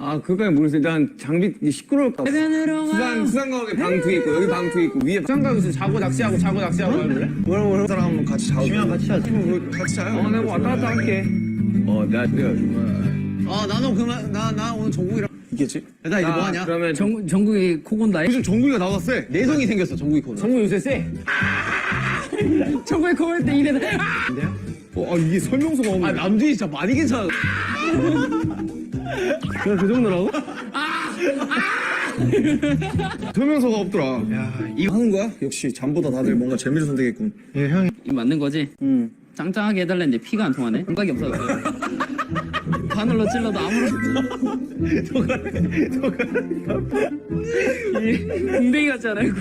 아, 그거까지 모르겠어요. 일단 장비 시끄러울까 봐. 수상가옥에 방 두 개 있고, 여기 방 두 개 있고, 위에 수상가옥에서 자고 낚시하고 할래? 뭐라 사람 같이 자고. 지민이랑 같이 하자. 같이 자요. 내가 뭐 왔다 갔다 할게. 내가 나는 그만, 나 오늘 정국이랑. 이겠지? 나 이제 뭐 하냐? 그러면 정국이 코곤다. 요즘 정국이가 나보다 세. 내성이 생겼어, 정국이 코는. 정국 요새 세? 정국이 코곤 때 이래. 이게 설명서가 없네. 남준이 진짜 많이 괜찮아. 그냥 그 정도라고? 설명서가 없더라. 야, 이거 하는 거야? 역시 잠보다 다들 뭔가 재미를 선택했군. 예, 형이. 이거 맞는 거지? 응. 짱짱하게 해달랬는데 피가 안 통하네. 감각이 없어졌어요. 바늘로 찔러도 아무런. 이 궁뎅이 같지 않아요?